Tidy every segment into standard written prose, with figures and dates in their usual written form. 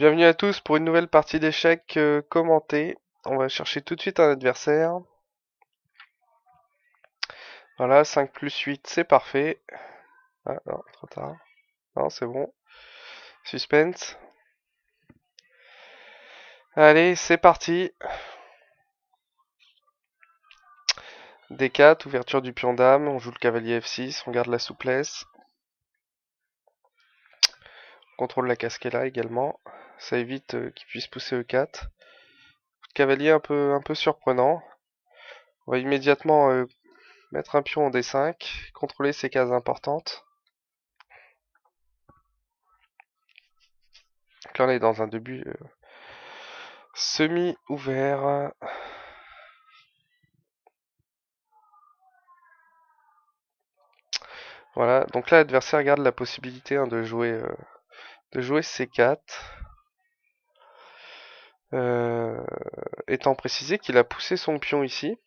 Bienvenue à tous pour une nouvelle partie d'échecs commentée. On va chercher tout de suite un adversaire. Voilà, 5 plus 8, c'est parfait. Ah non, trop tard. Non, c'est bon. Suspense. Allez, c'est parti. D4, ouverture du pion dame. On joue le cavalier F6, on garde la souplesse. On contrôle la casquella également. Ça évite qu'il puisse pousser E4. Cavalier un peu surprenant. On va immédiatement mettre un pion en D5, contrôler ces cases importantes. Donc là on est dans un début semi-ouvert. Voilà, donc là l'adversaire garde la possibilité de jouer C4. Étant précisé qu'il a poussé son pion ici,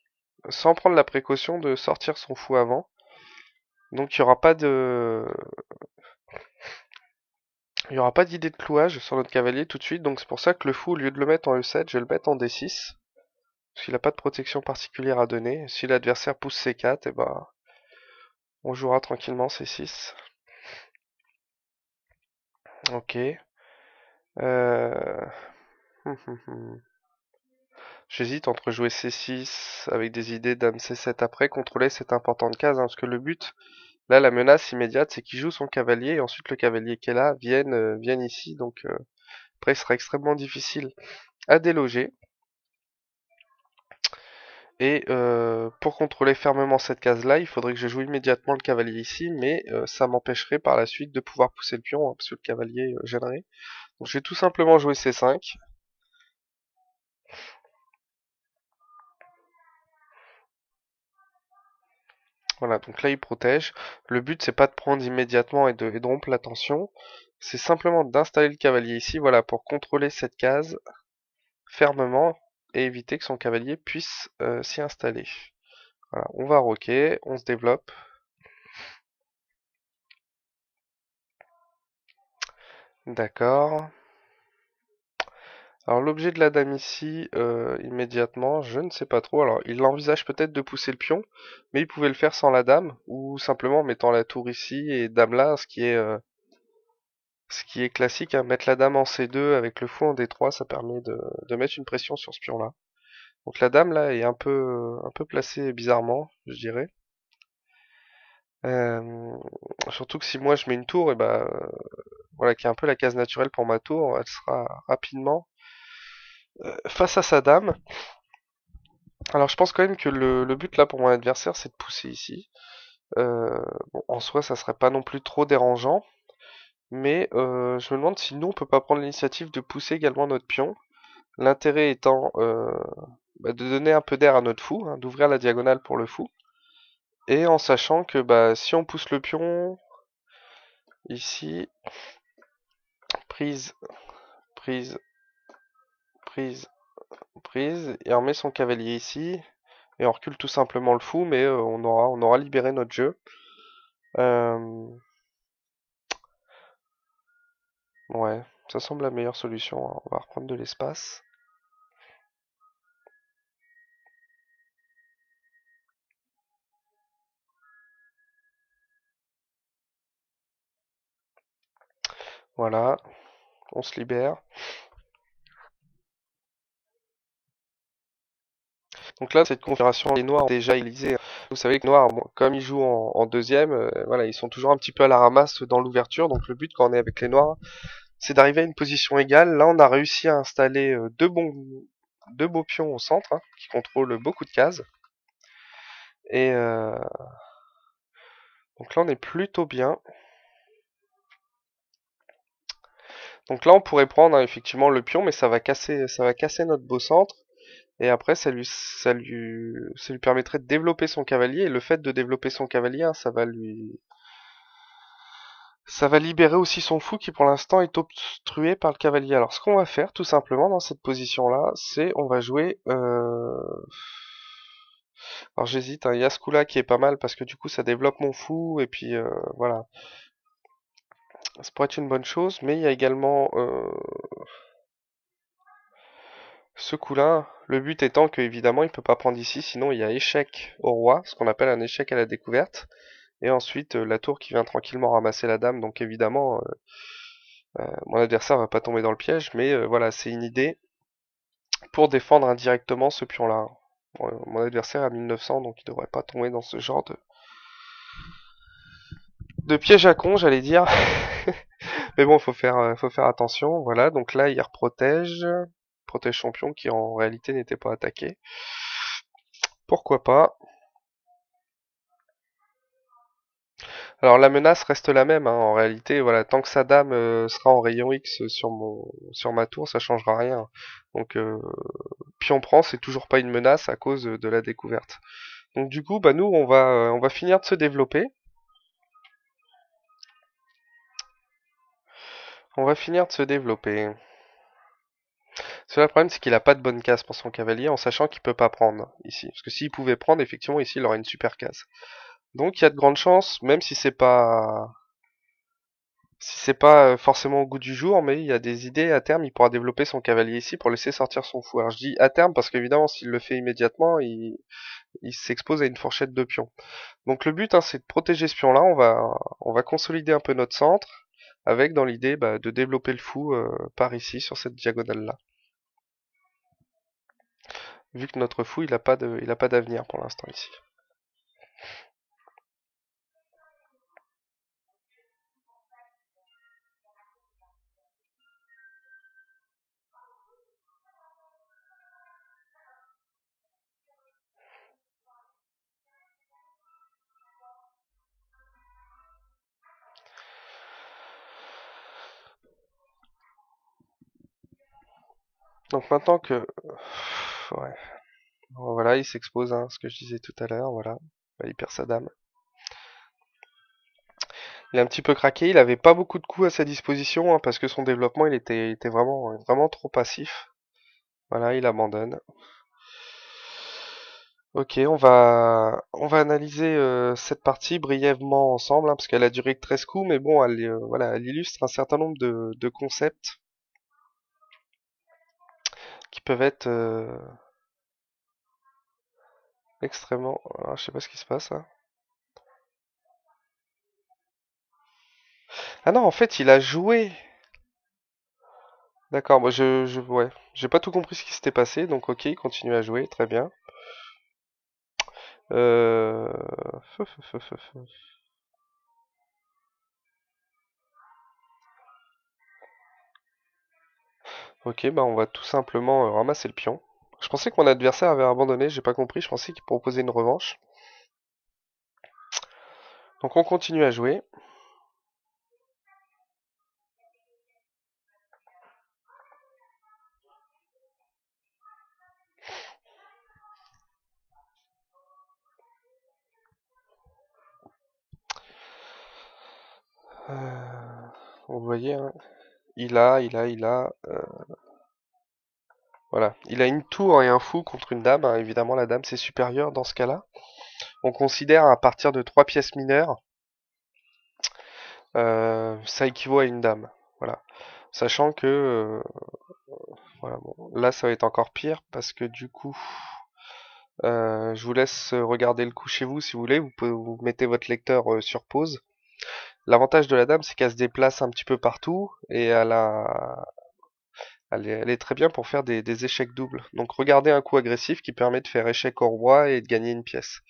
sans prendre la précaution de sortir son fou avant. Donc il n'y aura pas d'idée de clouage sur notre cavalier tout de suite, donc c'est pour ça que le fou, au lieu de le mettre en E7, je vais le mettre en D6. Parce qu'il n'a pas de protection particulière à donner. Si l'adversaire pousse C4, et ben on jouera tranquillement C6. Ok. Euh... J'hésite entre jouer C6 avec des idées dame C7 après, contrôler cette importante case, parce que le but, là la menace immédiate, c'est qu'il joue son cavalier, et ensuite le cavalier qui est là vienne ici, donc après il sera extrêmement difficile à déloger. Et pour contrôler fermement cette case-là, il faudrait que je joue immédiatement le cavalier ici, mais ça m'empêcherait par la suite de pouvoir pousser le pion, parce que le cavalier gênerait. Donc je vais tout simplement jouer C5. Voilà, donc là il protège. Le but c'est pas de prendre immédiatement et de rompre la tension. C'est simplement d'installer le cavalier ici, voilà, pour contrôler cette case fermement et éviter que son cavalier puisse s'y installer. Voilà, on va roquer, on se développe. D'accord. Alors l'objet de la dame ici, immédiatement, je ne sais pas trop. Alors il envisage peut-être de pousser le pion, mais il pouvait le faire sans la dame, ou simplement en mettant la tour ici et dame là, ce qui est classique, hein. Mettre la dame en C2 avec le fou en D3, ça permet de mettre une pression sur ce pion-là. Donc la dame là est un peu placée bizarrement, je dirais. Euh, Surtout que si moi je mets une tour, et bah voilà, qui est un peu la case naturelle pour ma tour, elle sera rapidement face à sa dame. Alors je pense quand même que le but là pour mon adversaire c'est de pousser ici. Bon, en soi ça serait pas non plus trop dérangeant, mais je me demande si nous on peut pas prendre l'initiative de pousser également notre pion. L'intérêt étant de donner un peu d'air à notre fou, hein, d'ouvrir la diagonale pour le fou, et en sachant que bah, si on pousse le pion ici, prise, prise, prise, prise, et on met son cavalier ici, et on recule tout simplement le fou, mais on aura libéré notre jeu. Ouais, ça semble la meilleure solution, hein. On va reprendre de l'espace. Voilà, on se libère. Donc là, cette configuration, les noirs ont déjà utilisé. Vous savez que les noirs, bon, comme ils jouent en deuxième, voilà, ils sont toujours un petit peu à la ramasse dans l'ouverture. Donc le but quand on est avec les noirs, c'est d'arriver à une position égale. Là, on a réussi à installer deux beaux pions au centre, hein, qui contrôlent beaucoup de cases. Et donc là, on est plutôt bien. Donc là, on pourrait prendre, hein, effectivement le pion, mais ça va casser notre beau centre. Et après, ça lui permettrait de développer son cavalier. Et le fait de développer son cavalier, hein, ça va libérer aussi son fou qui pour l'instant est obstrué par le cavalier. Alors ce qu'on va faire tout simplement dans cette position-là, c'est on va jouer. Alors j'hésite, hein, il y a ce coup-là qui est pas mal parce que du coup ça développe mon fou et puis voilà. Ça pourrait être une bonne chose, mais il y a également ce coup-là. Le but étant que évidemment il peut pas prendre ici, sinon il y a échec au roi, ce qu'on appelle un échec à la découverte. Et ensuite la tour qui vient tranquillement ramasser la dame. Donc évidemment, mon adversaire va pas tomber dans le piège, mais voilà, c'est une idée pour défendre indirectement ce pion-là. Mon adversaire a 1900, donc il devrait pas tomber dans ce genre de piège à con, j'allais dire. Mais bon, faut faire attention. Voilà, donc là, il reprotège. Protège champion qui en réalité n'était pas attaqué. Pourquoi pas? Alors la menace reste la même, hein, en réalité, voilà, tant que sa dame sera en rayon X sur ma tour, ça changera rien. Donc pion prend, c'est toujours pas une menace à cause de la découverte. Donc du coup, bah nous on va finir de se développer. On va finir de se développer. Le problème, c'est qu'il a pas de bonne case pour son cavalier, en sachant qu'il peut pas prendre ici. Parce que s'il pouvait prendre, effectivement, ici, il aurait une super case. Donc, il y a de grandes chances, même si c'est pas forcément au goût du jour, mais il y a des idées à terme, il pourra développer son cavalier ici pour laisser sortir son fou. Alors, je dis à terme parce qu'évidemment, s'il le fait immédiatement, il s'expose à une fourchette de pions. Donc, le but, hein, c'est de protéger ce pion-là. On va consolider un peu notre centre, avec dans l'idée bah, de développer le fou par ici, sur cette diagonale-là. Vu que notre fou, il a pas d'avenir pour l'instant ici. Donc maintenant que... Ouais. Bon, voilà, il s'expose, hein, ce que je disais tout à l'heure, voilà. Bah, il perd sa dame. Il a un petit peu craqué, il avait pas beaucoup de coups à sa disposition, hein, parce que son développement, était vraiment, vraiment trop passif. Voilà, il abandonne. Ok, on va analyser cette partie brièvement ensemble, hein, parce qu'elle a duré que 13 coups, mais bon, voilà, elle illustre un certain nombre de concepts qui peuvent être extrêmement... Ah, je sais pas ce qui se passe, là. Ah non, en fait, il a joué. D'accord, moi ouais, j'ai pas tout compris ce qui s'était passé, donc ok, il continue à jouer, très bien. Euh... Ok, bah on va tout simplement ramasser le pion. Je pensais que mon adversaire avait abandonné, j'ai pas compris, je pensais qu'il proposait une revanche. Donc on continue à jouer. Euh, Vous voyez, hein, voilà, il a une tour et un fou contre une dame, hein. Évidemment la dame c'est supérieur dans ce cas-là. On considère à partir de 3 pièces mineures, ça équivaut à une dame. Voilà. Sachant que voilà, bon, là ça va être encore pire parce que du coup, je vous laisse regarder le coup chez vous si vous voulez. Vous mettez votre lecteur sur pause. L'avantage de la dame, c'est qu'elle se déplace un petit peu partout et elle est très bien pour faire des échecs doubles. Donc regardez un coup agressif qui permet de faire échec au roi et de gagner une pièce.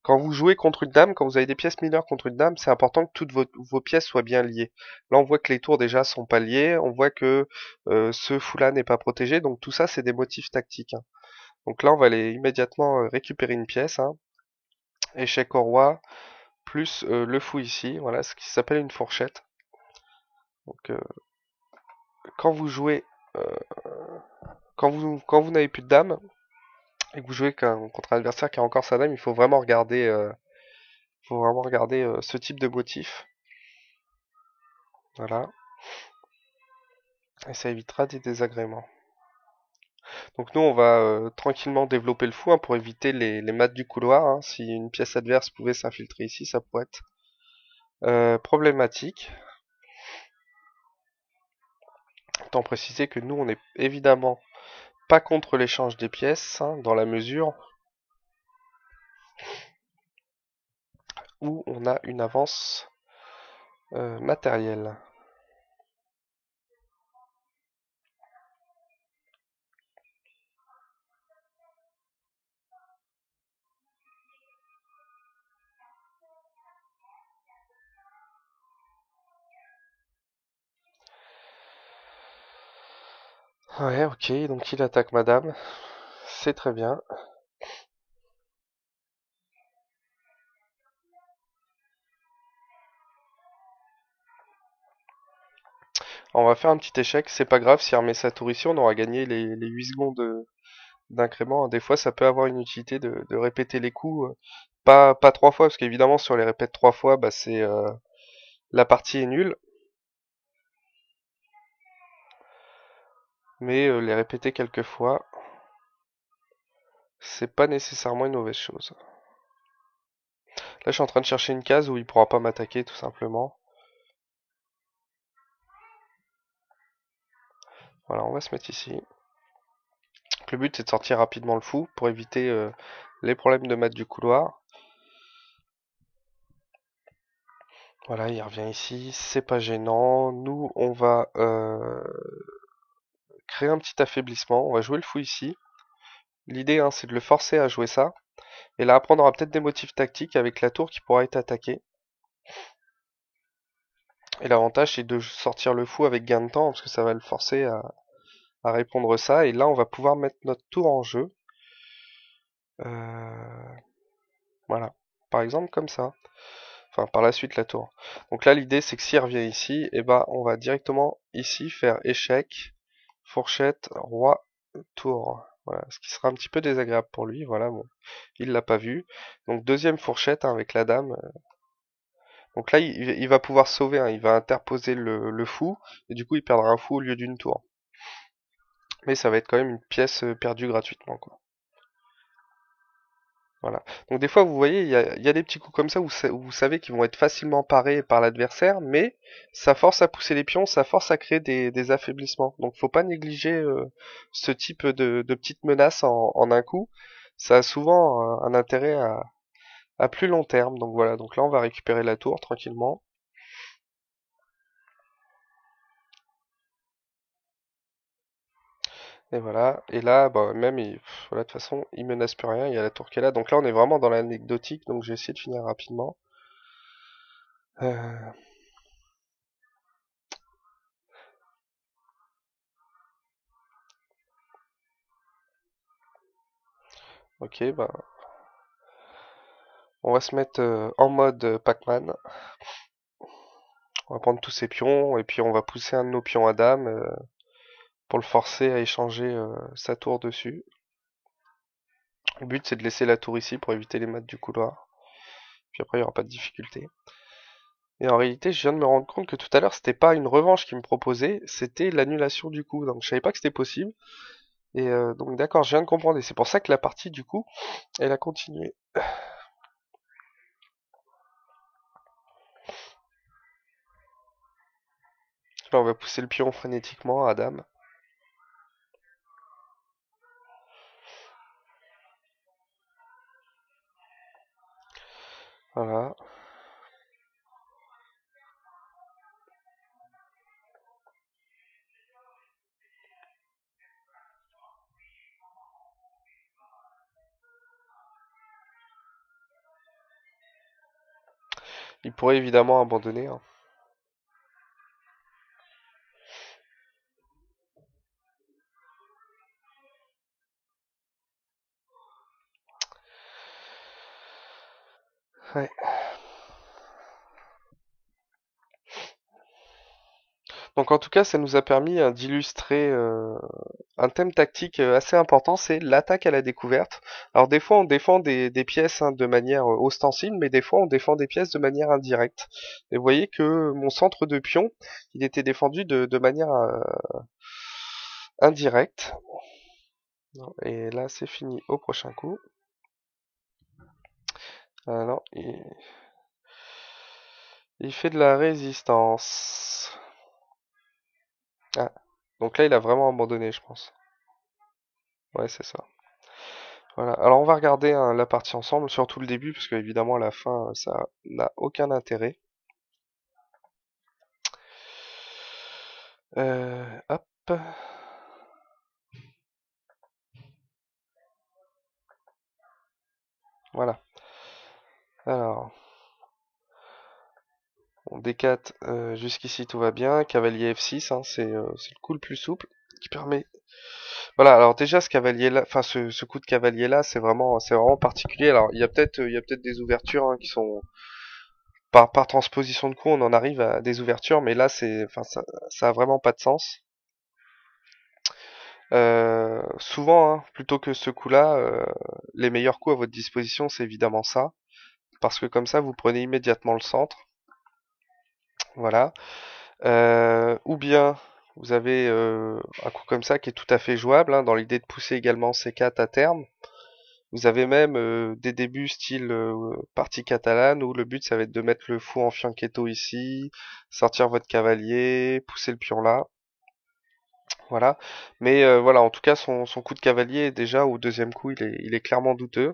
Quand vous jouez contre une dame, quand vous avez des pièces mineures contre une dame, c'est important que toutes vos pièces soient bien liées. Là, on voit que les tours déjà sont pas liés, on voit que ce fou-là n'est pas protégé, donc tout ça, c'est des motifs tactiques, hein. Donc là, on va aller immédiatement récupérer une pièce, hein. Échec au roi, plus le fou ici, voilà, ce qui s'appelle une fourchette. Donc quand vous jouez, euh, quand vous n'avez plus de dame, et que vous jouez contre un adversaire qui a encore sa dame, faut vraiment regarder ce type de motif. Voilà. Et ça évitera des désagréments. Donc nous, on va tranquillement développer le fou, hein, pour éviter les mattes du couloir, hein. Si une pièce adverse pouvait s'infiltrer ici, ça pourrait être problématique. Autant préciser que nous, on n'est évidemment pas contre l'échange des pièces, hein, dans la mesure où on a une avance matérielle. Ouais, ok, donc il attaque madame. C'est très bien. On va faire un petit échec, c'est pas grave, si on remet sa tour ici, on aura gagné les 8 secondes d'incrément. Des fois, ça peut avoir une utilité de répéter les coups, pas 3 fois, parce qu'évidemment, si on les répète 3 fois, bah c'est la partie est nulle, mais les répéter quelques fois, c'est pas nécessairement une mauvaise chose. Là, je suis en train de chercher une case où il pourra pas m'attaquer, tout simplement. Voilà, on va se mettre ici. Donc, le but, c'est de sortir rapidement le fou pour éviter les problèmes de maths du couloir. Voilà, il revient ici, c'est pas gênant. Nous, on va créer un petit affaiblissement. On va jouer le fou ici. L'idée, hein, c'est de le forcer à jouer ça. Et là, après, on aura peut-être des motifs tactiques avec la tour qui pourra être attaquée. Et l'avantage, c'est de sortir le fou avec gain de temps, parce que ça va le forcer à répondre ça. Et là, on va pouvoir mettre notre tour en jeu. Euh, voilà. Par exemple, comme ça. Enfin, par la suite, la tour. Donc là, l'idée, c'est que s'il revient ici, eh ben, on va directement ici faire échec, fourchette, roi, tour. Voilà, ce qui sera un petit peu désagréable pour lui. Voilà, bon, il l'a pas vu. Donc deuxième fourchette, hein, avec la dame. Donc là, il va pouvoir sauver, hein, il va interposer le fou, et du coup, il perdra un fou au lieu d'une tour. Mais ça va être quand même une pièce perdue gratuitement, quoi. Voilà. Donc des fois, vous voyez, il y a des petits coups comme ça où vous savez qu'ils vont être facilement parés par l'adversaire, mais ça force à pousser les pions, ça force à créer des affaiblissements. Donc faut pas négliger ce type de petites menaces en un coup. Ça a souvent un intérêt à plus long terme. Donc voilà, donc là on va récupérer la tour tranquillement. Et voilà, et là, bah, même, voilà, de toute façon, il menace plus rien, il y a la tour qui est là. Donc là, on est vraiment dans l'anecdotique, donc je vais essayer de finir rapidement. Euh, ok, bah, on va se mettre en mode Pac-Man. On va prendre tous ces pions, et puis on va pousser un de nos pions à dame pour le forcer à échanger sa tour dessus. Le but, c'est de laisser la tour ici pour éviter les maths du couloir. Puis après, il n'y aura pas de difficulté. Et en réalité, je viens de me rendre compte que tout à l'heure, c'était pas une revanche qu'il me proposait, c'était l'annulation du coup. Donc je savais pas que c'était possible. Et donc d'accord, je viens de comprendre. Et c'est pour ça que la partie, du coup, elle a continué. Là, on va pousser le pion frénétiquement à dame. Voilà. Il pourrait évidemment abandonner, hein. Ouais. Donc en tout cas, ça nous a permis d'illustrer un thème tactique assez important, c'est l'attaque à la découverte. Alors des fois, on défend des pièces, hein, de manière ostensible, mais des fois, on défend des pièces de manière indirecte. Et vous voyez que mon centre de pion, il était défendu de manière indirecte. Et là, c'est fini au prochain coup. Ah non, il fait de la résistance. Ah. Donc là, il a vraiment abandonné, je pense. Ouais, c'est ça. Voilà. Alors on va regarder hein, la partie ensemble, surtout le début, parce que évidemment à la fin, ça n'a aucun intérêt. Hop. Voilà. Alors, on D4 jusqu'ici tout va bien. Cavalier F6, hein, c'est le coup le plus souple qui permet. Voilà. Alors déjà ce cavalier là, enfin ce coup de cavalier là, c'est vraiment particulier. Alors il y a peut-être des ouvertures hein, qui sont par transposition de coup, on en arrive à des ouvertures, mais là enfin ça a vraiment pas de sens. Souvent, hein, plutôt que ce coup-là, les meilleurs coups à votre disposition, c'est évidemment ça, parce que comme ça, vous prenez immédiatement le centre, voilà. Ou bien, vous avez un coup comme ça qui est tout à fait jouable, hein, dans l'idée de pousser également C4 à terme. Vous avez même des débuts style partie catalane, où le but, ça va être de mettre le fou en fianchetto ici, sortir votre cavalier, pousser le pion là. Voilà. Mais voilà, en tout cas, son coup de cavalier, déjà, au deuxième coup, il est clairement douteux.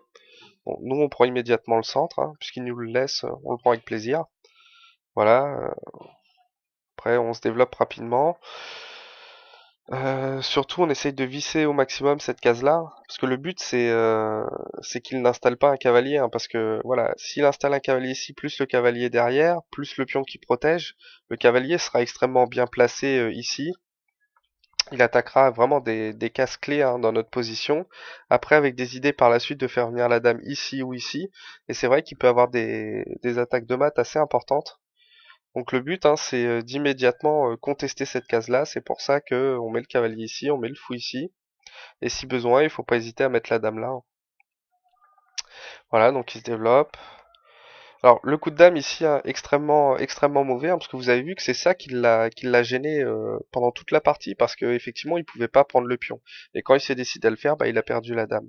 Bon, nous, on prend immédiatement le centre, hein, puisqu'il nous le laisse, on le prend avec plaisir. Voilà. Après, on se développe rapidement. Surtout, on essaye de visser au maximum cette case-là, parce que le but, c'est qu'il n'installe pas un cavalier, hein, parce que voilà, s'il installe un cavalier ici, plus le cavalier derrière, plus le pion qui protège, le cavalier sera extrêmement bien placé ici. Il attaquera vraiment des cases clés hein, dans notre position. Après, avec des idées par la suite de faire venir la dame ici ou ici. Et c'est vrai qu'il peut avoir des attaques de maths assez importantes. Donc le but, hein, c'est d'immédiatement contester cette case-là. C'est pour ça que on met le cavalier ici, on met le fou ici. Et si besoin, il faut pas hésiter à mettre la dame là, hein. Voilà, donc il se développe. Alors le coup de dame ici, hein, extrêmement mauvais, hein, parce que vous avez vu que c'est ça qui l'a gêné pendant toute la partie, parce que effectivement il pouvait pas prendre le pion. Et quand il s'est décidé à le faire, bah, il a perdu la dame.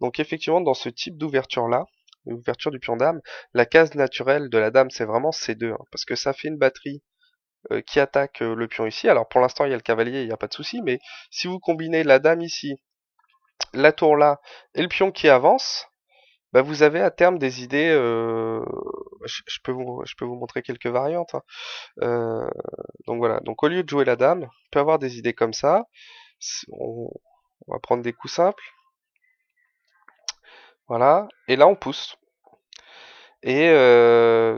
Donc effectivement dans ce type d'ouverture là, l'ouverture du pion dame, la case naturelle de la dame c'est vraiment C2, hein, parce que ça fait une batterie qui attaque le pion ici. Alors pour l'instant il y a le cavalier, il n'y a pas de souci, mais si vous combinez la dame ici, la tour là et le pion qui avance, bah vous avez à terme des idées. Je peux vous montrer quelques variantes, hein. Euh, donc voilà. Donc au lieu de jouer la dame, on peut avoir des idées comme ça. On, on va prendre des coups simples. Voilà. Et là on pousse. Et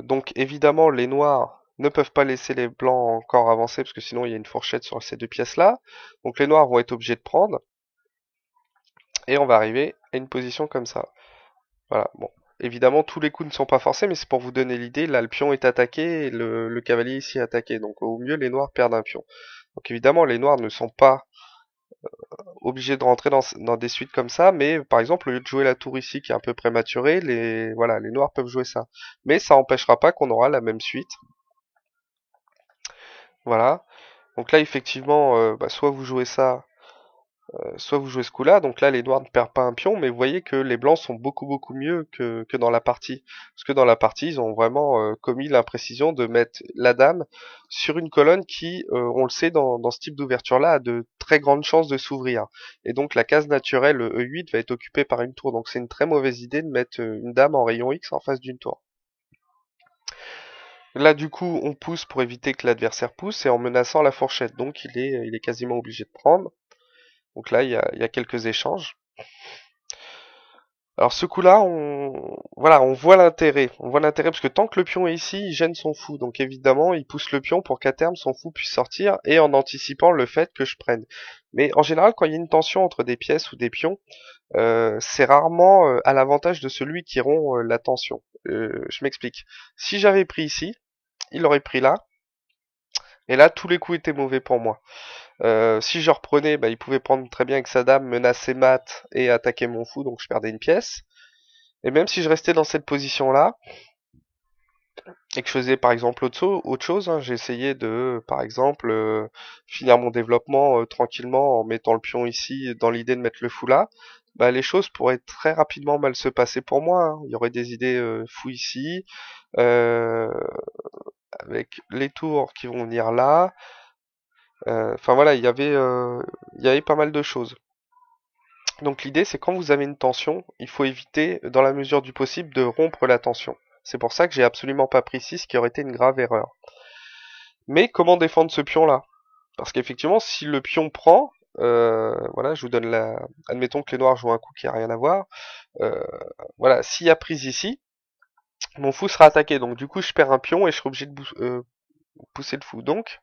donc évidemment les noirs ne peuvent pas laisser les blancs encore avancer parce que sinon il y a une fourchette sur ces deux pièces là. Donc les noirs vont être obligés de prendre. Et on va arriver à une position comme ça. Voilà, bon. Évidemment, tous les coups ne sont pas forcés, mais c'est pour vous donner l'idée. Là, le pion est attaqué et le cavalier ici est attaqué. Donc, au mieux, les noirs perdent un pion. Donc, évidemment, les noirs ne sont pas obligés de rentrer dans des suites comme ça, mais par exemple, au lieu de jouer la tour ici qui est un peu prématurée, voilà, les noirs peuvent jouer ça. Mais ça n'empêchera pas qu'on aura la même suite. Voilà. Donc là, effectivement, bah, soit vous jouez ça, soit vous jouez ce coup-là, donc là les noirs ne perdent pas un pion, mais vous voyez que les blancs sont beaucoup mieux que dans la partie. Parce que dans la partie, ils ont vraiment commis l'imprécision de mettre la dame sur une colonne qui, on le sait dans ce type d'ouverture-là, a de très grandes chances de s'ouvrir. Et donc la case naturelle E8 va être occupée par une tour, donc c'est une très mauvaise idée de mettre une dame en rayon X en face d'une tour. Là du coup on pousse pour éviter que l'adversaire pousse et en menaçant la fourchette, donc il est quasiment obligé de prendre. Donc là il y a quelques échanges. Alors ce coup-là, voilà, on voit l'intérêt. On voit l'intérêt parce que tant que le pion est ici, il gêne son fou. Donc évidemment, il pousse le pion pour qu'à terme son fou puisse sortir et en anticipant le fait que je prenne. Mais en général, quand il y a une tension entre des pièces ou des pions, c'est rarement à l'avantage de celui qui rompt la tension. Je m'explique. Si j'avais pris ici, il aurait pris là, et là tous les coups étaient mauvais pour moi. Si je reprenais, bah, il pouvait prendre très bien avec sa dame, menacer mat et attaquer mon fou, donc je perdais une pièce. Et même si je restais dans cette position-là, et que je faisais par exemple autre chose, hein, j'ai essayé de, par exemple, finir mon développement tranquillement en mettant le pion ici dans l'idée de mettre le fou là, bah, les choses pourraient très rapidement mal se passer pour moi, hein. Il y aurait des idées fou ici, euh, avec les tours qui vont venir là, Enfin voilà, il y avait pas mal de choses. Donc l'idée, c'est quand vous avez une tension, il faut éviter, dans la mesure du possible, de rompre la tension. C'est pour ça que j'ai absolument pas pris ici, ce qui aurait été une grave erreur. Mais comment défendre ce pion-là? Parce qu'effectivement, si le pion prend, voilà, je vous donne la... Admettons que les noirs jouent un coup qui a rien à voir. Euh, voilà, s'il y a prise ici, mon fou sera attaqué. Donc du coup, je perds un pion et je serai obligé de pousser le fou. Donc,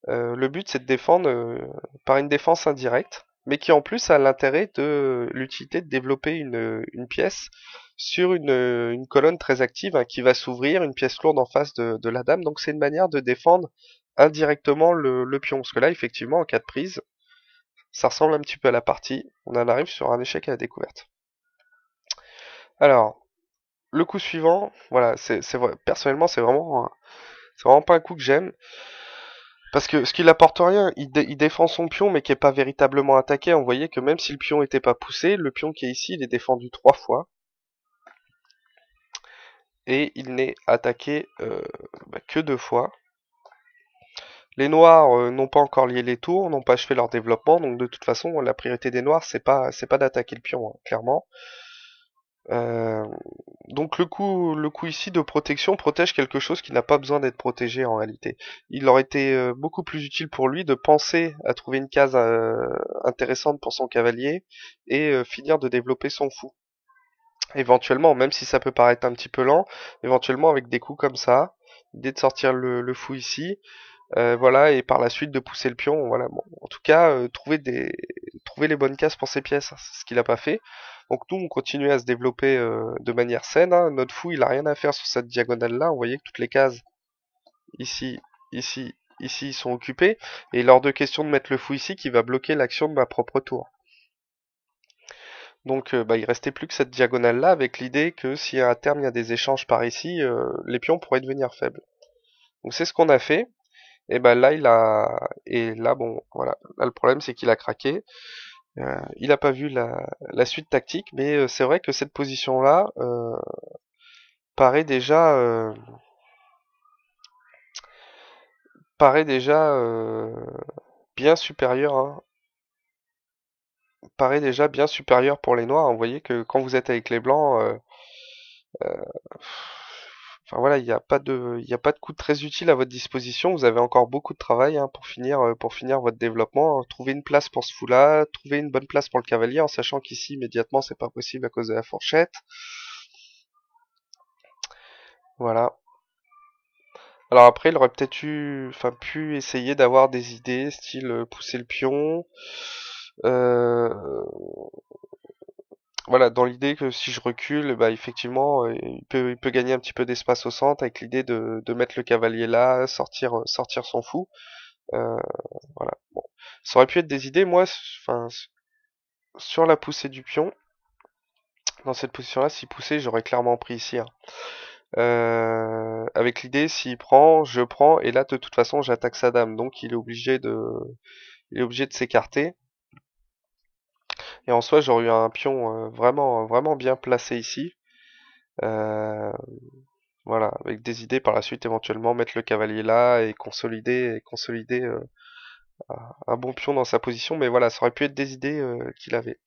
le but, c'est de défendre par une défense indirecte, mais qui en plus a l'intérêt de l'utilité de développer une pièce sur une colonne très active hein, qui va s'ouvrir, une pièce lourde en face de la dame. Donc c'est une manière de défendre indirectement le pion. Parce que là, effectivement, en cas de prise, ça ressemble un petit peu à la partie. On en arrive sur un échec à la découverte. Alors, le coup suivant, voilà, c'est vrai, personnellement, c'est vraiment pas un coup que j'aime. Parce que ce qu'il apporte rien, il défend son pion mais qui est pas véritablement attaqué. On voyait que même si le pion était pas poussé, le pion qui est ici, il est défendu 3 fois et il n'est attaqué que 2 fois. Les noirs n'ont pas encore lié les tours, n'ont pas achevé leur développement, donc de toute façon la priorité des noirs c'est pas d'attaquer le pion, hein, clairement. Euh, donc le coup ici de protection protège quelque chose qui n'a pas besoin d'être protégé en réalité. Il aurait été beaucoup plus utile pour lui de penser à trouver une case intéressante pour son cavalier et finir de développer son fou. Éventuellement, même si ça peut paraître un petit peu lent, éventuellement avec des coups comme ça, l'idée de sortir le fou ici, voilà, et par la suite de pousser le pion, voilà. Bon, en tout cas, trouver les bonnes cases pour ses pièces, hein, c'est ce qu'il a pas fait. Donc nous, on continue à se développer de manière saine. Hein. Notre fou, il a rien à faire sur cette diagonale-là. Vous voyez que toutes les cases ici, ici, ici sont occupées. Et lors de question de mettre le fou ici, qui va bloquer l'action de ma propre tour. Donc bah, il restait plus que cette diagonale-là, avec l'idée que si à terme il y a des échanges par ici, les pions pourraient devenir faibles. Donc c'est ce qu'on a fait. Et ben là et là bon voilà, là le problème c'est qu'il a craqué. Il a pas vu la suite tactique, mais c'est vrai que cette position là paraît déjà paraît déjà bien supérieure hein, paraît déjà bien supérieure pour les noirs. Vous voyez que quand vous êtes avec les blancs enfin voilà, il y a pas de coup très utile à votre disposition. Vous avez encore beaucoup de travail hein, pour finir votre développement. Trouver une place pour ce fou-là, trouver une bonne place pour le cavalier, en sachant qu'ici immédiatement c'est pas possible à cause de la fourchette. Voilà. Alors après, il aurait peut-être pu essayer d'avoir des idées, style pousser le pion. Euh, voilà, dans l'idée que si je recule, bah effectivement, il peut gagner un petit peu d'espace au centre avec l'idée de mettre le cavalier là, sortir son fou. Euh, voilà. Bon. Ça aurait pu être des idées. Moi, enfin, sur la poussée du pion, dans cette position-là, s'il poussait, j'aurais clairement pris ici. Hein. Avec l'idée, s'il prend, je prends, et là, de toute façon, j'attaque sa dame. Donc, il est obligé de s'écarter. Et en soi, j'aurais eu un pion vraiment bien placé ici. Euh, voilà, avec des idées par la suite, éventuellement mettre le cavalier là et consolider un bon pion dans sa position. Mais voilà, ça aurait pu être des idées qu'il avait.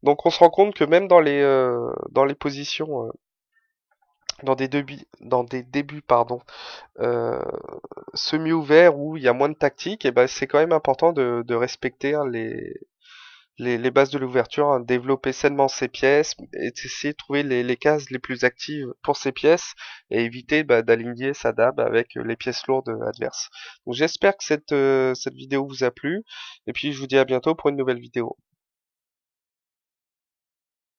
Donc on se rend compte que même dans les positions, dans des débuts, pardon, euh, semi-ouverts où il y a moins de tactique, et ben c'est quand même important de respecter hein, les bases de l'ouverture, hein, développer sainement ses pièces, et essayer de trouver les cases les plus actives pour ses pièces, et éviter bah, d'aligner sa dame avec les pièces lourdes adverses. Donc j'espère que cette vidéo vous a plu, et puis je vous dis à bientôt pour une nouvelle vidéo.